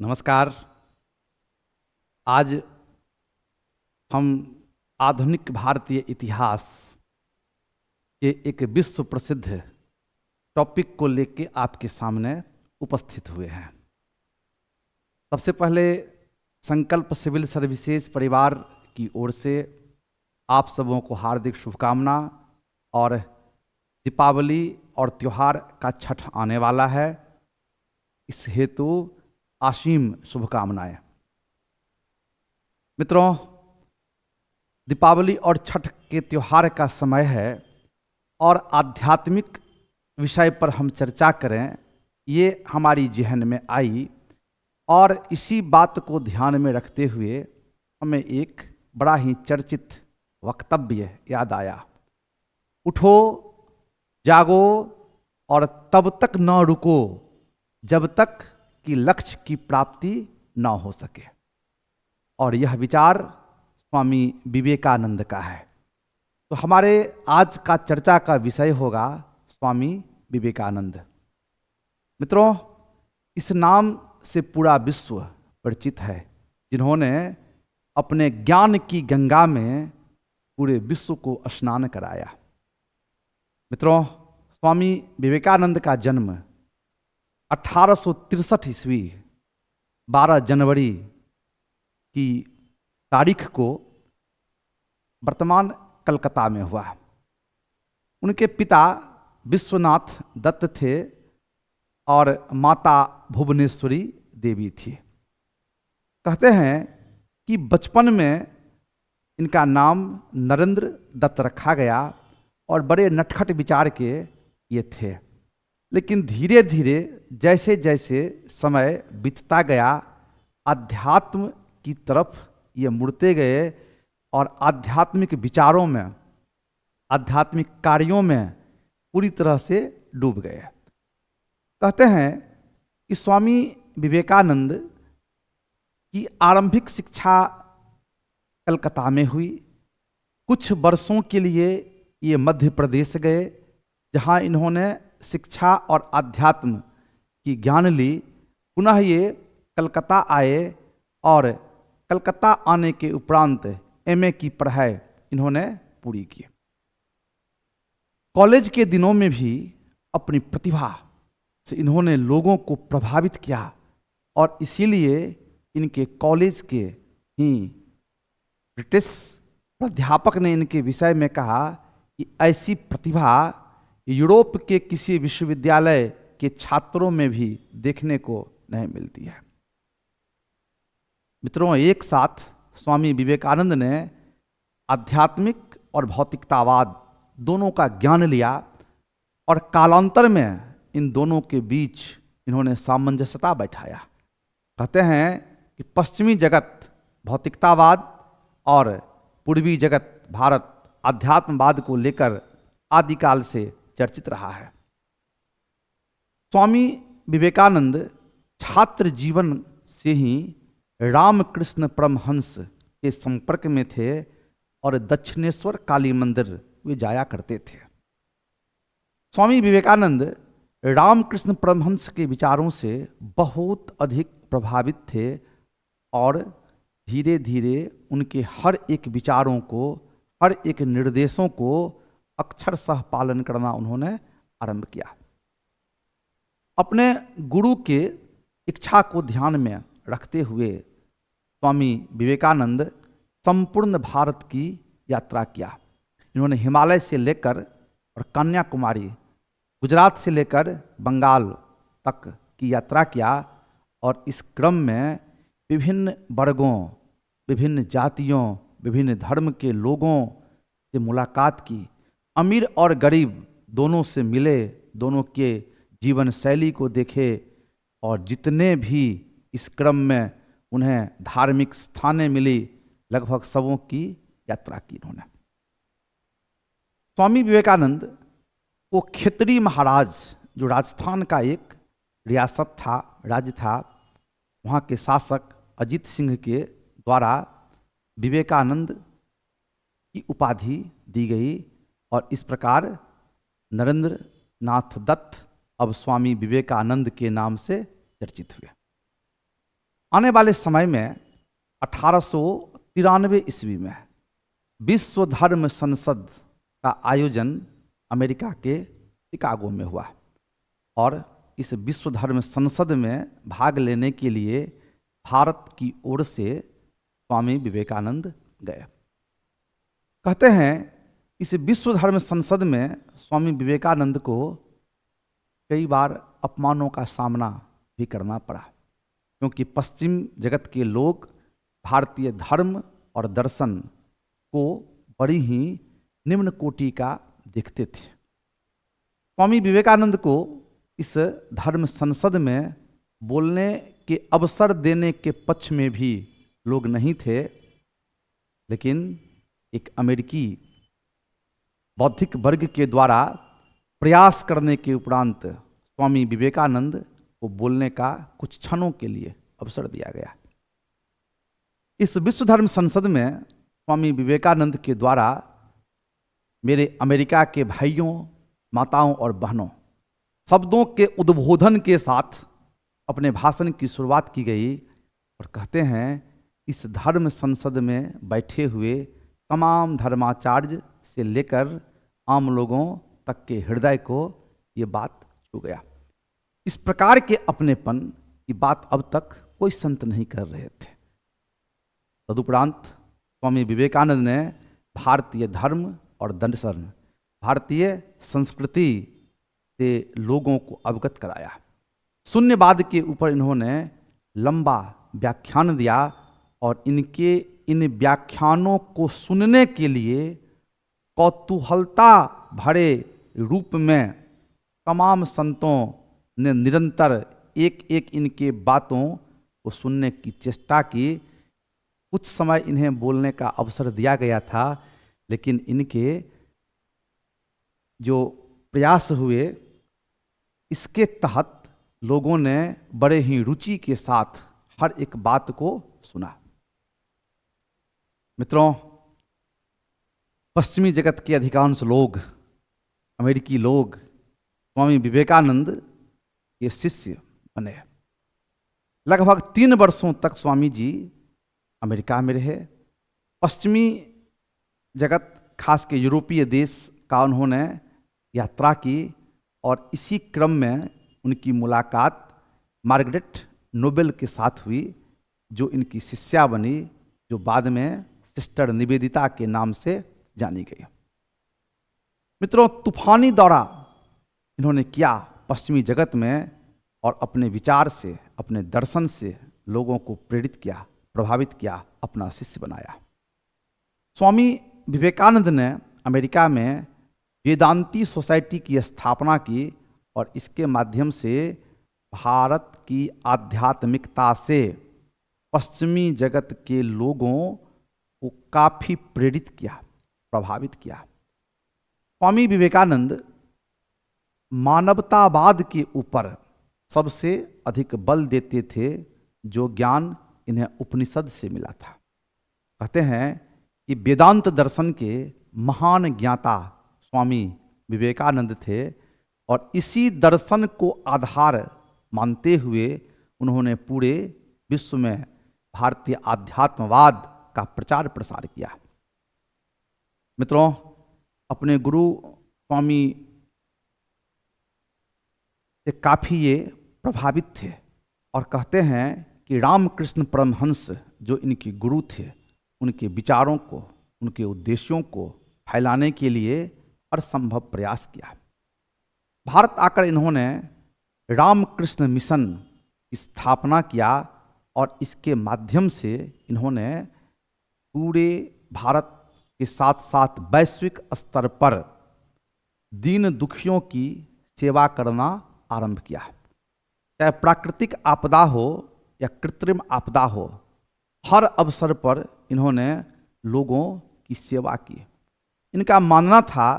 नमस्कार। आज हम आधुनिक भारतीय इतिहास के एक विश्व प्रसिद्ध टॉपिक को लेकर आपके सामने उपस्थित हुए हैं। सबसे पहले संकल्प सिविल सर्विसेज परिवार की ओर से आप सबों को हार्दिक शुभकामना और दीपावली और त्यौहार का छठ आने वाला है, इस हेतु असीम शुभकामनाएं। मित्रों, दीपावली और छठ के त्यौहार का समय है और आध्यात्मिक विषय पर हम चर्चा करें, ये हमारी जहन में आई और इसी बात को ध्यान में रखते हुए हमें एक बड़ा ही चर्चित वक्तव्य याद आया। उठो, जागो और तब तक न रुको जब तक कि लक्ष्य की प्राप्ति न हो सके। और यह विचार स्वामी विवेकानंद का है। तो हमारे आज का चर्चा का विषय होगा स्वामी विवेकानंद। मित्रों, इस नाम से पूरा विश्व परिचित है, जिन्होंने अपने ज्ञान की गंगा में पूरे विश्व को स्नान कराया। मित्रों, स्वामी विवेकानंद का जन्म 1863 ईस्वी 12 जनवरी की तारीख को वर्तमान कलकत्ता में हुआ। उनके पिता विश्वनाथ दत्त थे और माता भुवनेश्वरी देवी थी। कहते हैं कि बचपन में इनका नाम नरेंद्र दत्त रखा गया और बड़े नटखट विचार के ये थे, लेकिन धीरे धीरे जैसे जैसे समय बीतता गया अध्यात्म की तरफ ये मुड़ते गए और आध्यात्मिक विचारों में, आध्यात्मिक कार्यों में पूरी तरह से डूब गए। कहते हैं कि स्वामी विवेकानंद की आरंभिक शिक्षा कलकत्ता में हुई। कुछ वर्षों के लिए ये मध्य प्रदेश गए, जहाँ इन्होंने शिक्षा और अध्यात्म की ज्ञान ली। पुनः ये कलकत्ता आए और कलकत्ता आने के उपरांत एमए की पढ़ाई इन्होंने पूरी की। कॉलेज के दिनों में भी अपनी प्रतिभा से इन्होंने लोगों को प्रभावित किया और इसीलिए इनके कॉलेज के ही ब्रिटिश प्राध्यापक ने इनके विषय में कहा कि ऐसी प्रतिभा यूरोप के किसी विश्वविद्यालय के छात्रों में भी देखने को नहीं मिलती है। मित्रों, एक साथ स्वामी विवेकानंद ने आध्यात्मिक और भौतिकतावाद दोनों का ज्ञान लिया और कालांतर में इन दोनों के बीच इन्होंने सामंजस्यता बैठाया। कहते हैं कि पश्चिमी जगत भौतिकतावाद और पूर्वी जगत भारत आध्यात्मवाद को लेकर आदिकाल से चर्चित रहा है। स्वामी विवेकानंद छात्र जीवन से ही रामकृष्ण परमहंस के संपर्क में थे और दक्षिणेश्वर काली मंदिर वे जाया करते थे। स्वामी विवेकानंद रामकृष्ण परमहंस के विचारों से बहुत अधिक प्रभावित थे और धीरे धीरे उनके हर एक विचारों को, हर एक निर्देशों को अक्षरशः पालन करना उन्होंने आरंभ किया। अपने गुरु के इच्छा को ध्यान में रखते हुए स्वामी विवेकानंद संपूर्ण भारत की यात्रा किया। इन्होंने हिमालय से लेकर और कन्याकुमारी, गुजरात से लेकर बंगाल तक की यात्रा किया और इस क्रम में विभिन्न वर्गों, विभिन्न जातियों, विभिन्न धर्म के लोगों से मुलाकात की। अमीर और गरीब दोनों से मिले, दोनों के जीवन शैली को देखे और जितने भी इस क्रम में उन्हें धार्मिक स्थानें मिली, लगभग सबों की यात्रा की इन्होंने। स्वामी विवेकानंद को खेतरी महाराज, जो राजस्थान का एक रियासत था, राज्य था, वहाँ के शासक अजीत सिंह के द्वारा विवेकानंद की उपाधि दी गई और इस प्रकार नरेंद्र नाथ दत्त अब स्वामी विवेकानंद के नाम से चर्चित हुए। आने वाले समय में 1893 ईस्वी में विश्व धर्म संसद का आयोजन अमेरिका के शिकागो में हुआ और इस विश्व धर्म संसद में भाग लेने के लिए भारत की ओर से स्वामी विवेकानंद गए। कहते हैं इस विश्व धर्म संसद में स्वामी विवेकानंद को कई बार अपमानों का सामना भी करना पड़ा, क्योंकि पश्चिम जगत के लोग भारतीय धर्म और दर्शन को बड़ी ही निम्न कोटि का देखते थे। स्वामी विवेकानंद को इस धर्म संसद में बोलने के अवसर देने के पक्ष में भी लोग नहीं थे, लेकिन एक अमेरिकी बौद्धिक वर्ग के द्वारा प्रयास करने के उपरांत स्वामी विवेकानंद को बोलने का कुछ क्षणों के लिए अवसर दिया गया। इस विश्व धर्म संसद में स्वामी विवेकानंद के द्वारा मेरे अमेरिका के भाइयों, माताओं और बहनों शब्दों के उद्बोधन के साथ अपने भाषण की शुरुआत की गई और कहते हैं इस धर्म संसद में बैठे हुए तमाम धर्माचार्य से लेकर आम लोगों तक के हृदय को ये बात छू गया। इस प्रकार के अपनेपन की बात अब तक कोई संत नहीं कर रहे थे। तदुपरांत स्वामी विवेकानंद ने भारतीय धर्म और दर्शन, भारतीय संस्कृति से लोगों को अवगत कराया। शून्यवाद के ऊपर इन्होंने लंबा व्याख्यान दिया और इनके इन व्याख्यानों को सुनने के लिए कौतूहलता भरे रूप में तमाम संतों ने निरंतर एक एक इनके बातों को सुनने की चेष्टा की। कुछ समय इन्हें बोलने का अवसर दिया गया था, लेकिन इनके जो प्रयास हुए इसके तहत लोगों ने बड़े ही रुचि के साथ हर एक बात को सुना। मित्रों, पश्चिमी जगत के अधिकांश लोग, अमेरिकी लोग स्वामी विवेकानंद के शिष्य बने। लगभग 3 वर्षों तक स्वामी जी अमेरिका में रहे। पश्चिमी जगत, खास के यूरोपीय देश का उन्होंने यात्रा की और इसी क्रम में उनकी मुलाकात मार्गरेट नोबेल के साथ हुई, जो इनकी शिष्या बनी, जो बाद में सिस्टर निवेदिता के नाम से जानी गई। मित्रों, तूफानी दौरा इन्होंने किया पश्चिमी जगत में और अपने विचार से, अपने दर्शन से लोगों को प्रेरित किया, प्रभावित किया, अपना शिष्य बनाया। स्वामी विवेकानंद ने अमेरिका में वेदांती सोसाइटी की स्थापना की और इसके माध्यम से भारत की आध्यात्मिकता से पश्चिमी जगत के लोगों को काफी प्रेरित किया, प्रभावित किया। स्वामी विवेकानंद मानवतावाद के ऊपर सबसे अधिक बल देते थे, जो ज्ञान इन्हें उपनिषद से मिला था। कहते हैं कि वेदांत दर्शन के महान ज्ञाता स्वामी विवेकानंद थे और इसी दर्शन को आधार मानते हुए उन्होंने पूरे विश्व में भारतीय आध्यात्मवाद का प्रचार प्रसार किया। मित्रों, अपने गुरु स्वामी से काफ़ी ये प्रभावित थे और कहते हैं कि रामकृष्ण परमहंस जो इनके गुरु थे, उनके विचारों को, उनके उद्देश्यों को फैलाने के लिए हर संभव प्रयास किया। भारत आकर इन्होंने रामकृष्ण मिशन की स्थापना किया और इसके माध्यम से इन्होंने पूरे भारत के साथ साथ वैश्विक स्तर पर दीन दुखियों की सेवा करना आरंभ किया। चाहे प्राकृतिक आपदा हो या कृत्रिम आपदा हो, हर अवसर पर इन्होंने लोगों की सेवा की। इनका मानना था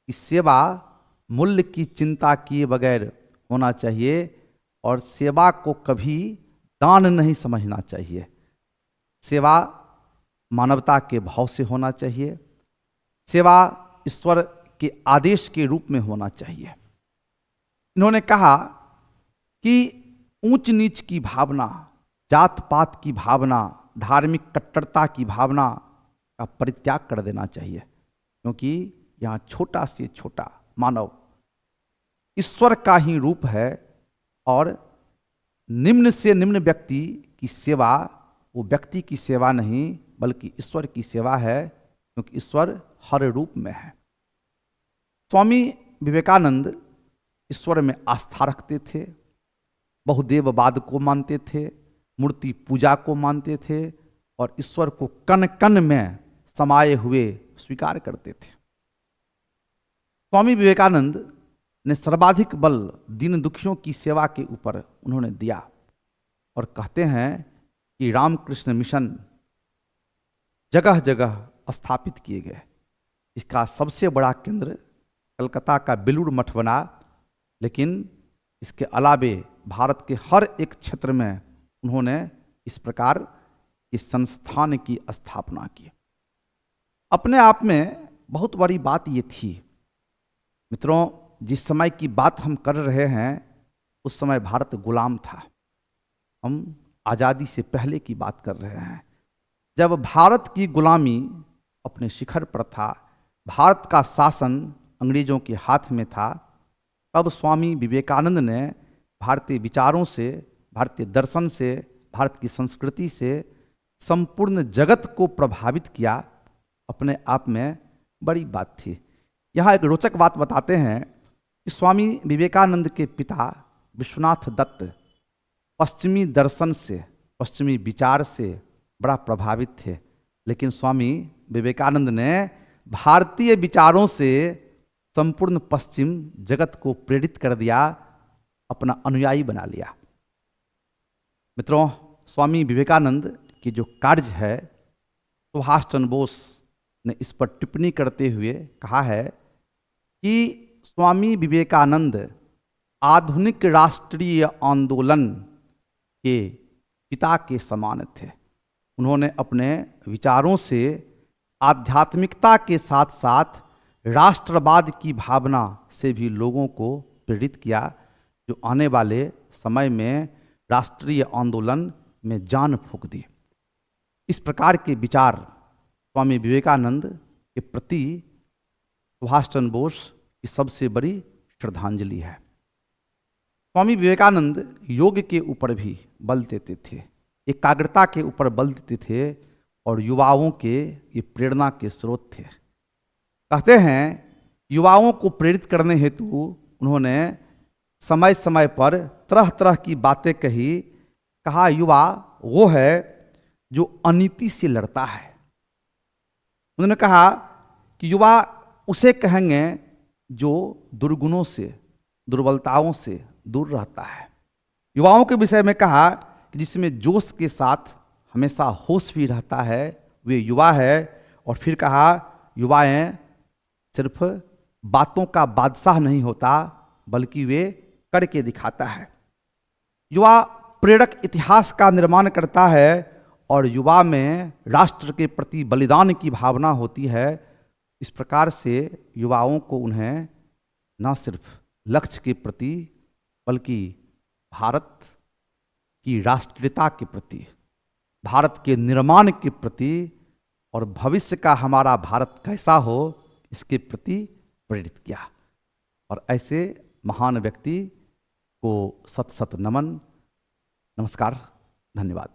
कि सेवा मूल्य की चिंता किए बगैर होना चाहिए और सेवा को कभी दान नहीं समझना चाहिए। सेवा मानवता के भाव से होना चाहिए। सेवा ईश्वर के आदेश के रूप में होना चाहिए। इन्होंने कहा कि ऊंच नीच की भावना, जात पात की भावना, धार्मिक कट्टरता की भावना का परित्याग कर देना चाहिए, क्योंकि यहाँ छोटा से छोटा मानव ईश्वर का ही रूप है और निम्न से निम्न व्यक्ति की सेवा वो व्यक्ति की सेवा नहीं बल्कि ईश्वर की सेवा है, क्योंकि ईश्वर हर रूप में है। स्वामी विवेकानंद ईश्वर में आस्था रखते थे, बहुदेववाद को मानते थे, मूर्ति पूजा को मानते थे और ईश्वर को कण कण में समाये हुए स्वीकार करते थे। स्वामी विवेकानंद ने सर्वाधिक बल दीन दुखियों की सेवा के ऊपर उन्होंने दिया और कहते हैं कि रामकृष्ण मिशन जगह जगह स्थापित किए गए। इसका सबसे बड़ा केंद्र कलकत्ता का बेलूर मठ बना, लेकिन इसके अलावे भारत के हर एक क्षेत्र में उन्होंने इस प्रकार इस संस्थान की स्थापना की। अपने आप में बहुत बड़ी बात ये थी। मित्रों, जिस समय की बात हम कर रहे हैं उस समय भारत गुलाम था। हम आज़ादी से पहले की बात कर रहे हैं, जब भारत की गुलामी अपने शिखर पर था, भारत का शासन अंग्रेजों के हाथ में था, तब स्वामी विवेकानंद ने भारतीय विचारों से, भारतीय दर्शन से, भारत की संस्कृति से संपूर्ण जगत को प्रभावित किया। अपने आप में बड़ी बात थी। यहाँ एक रोचक बात बताते हैं कि स्वामी विवेकानंद के पिता विश्वनाथ दत्त पश्चिमी दर्शन से, पश्चिमी विचार से बड़ा प्रभावित थे, लेकिन स्वामी विवेकानंद ने भारतीय विचारों से संपूर्ण पश्चिम जगत को प्रेरित कर दिया, अपना अनुयायी बना लिया। मित्रों, स्वामी विवेकानंद की जो कार्य है, सुभाष चंद्र बोस ने इस पर टिप्पणी करते हुए कहा है कि स्वामी विवेकानंद आधुनिक राष्ट्रीय आंदोलन के पिता के समान थे। उन्होंने अपने विचारों से आध्यात्मिकता के साथ साथ राष्ट्रवाद की भावना से भी लोगों को प्रेरित किया, जो आने वाले समय में राष्ट्रीय आंदोलन में जान फूंक दी। इस प्रकार के विचार स्वामी विवेकानंद के प्रति सुभाष चंद्र बोस की सबसे बड़ी श्रद्धांजलि है। स्वामी विवेकानंद योग के ऊपर भी बल देते थे, एकाग्रता के ऊपर बल देते थे और युवाओं के ये प्रेरणा के स्रोत थे। कहते हैं युवाओं को प्रेरित करने हेतु उन्होंने समय समय पर तरह तरह की बातें कही। कहा, युवा वो है जो अनीति से लड़ता है। उन्होंने कहा कि युवा उसे कहेंगे जो दुर्गुणों से, दुर्बलताओं से दूर रहता है। युवाओं के विषय में कहा कि जिसमें जोश के साथ हमेशा होश भी रहता है, वे युवा है। और फिर कहा, युवाएं सिर्फ बातों का बादशाह नहीं होता, बल्कि वे करके दिखाता है। युवा प्रेरक इतिहास का निर्माण करता है और युवा में राष्ट्र के प्रति बलिदान की भावना होती है। इस प्रकार से युवाओं को उन्हें न सिर्फ लक्ष्य के प्रति बल्कि भारत की राष्ट्रीयता के प्रति, भारत के निर्माण के प्रति और भविष्य का हमारा भारत कैसा हो, इसके प्रति प्रेरित किया। और ऐसे महान व्यक्ति को सत सत नमन, नमस्कार, धन्यवाद।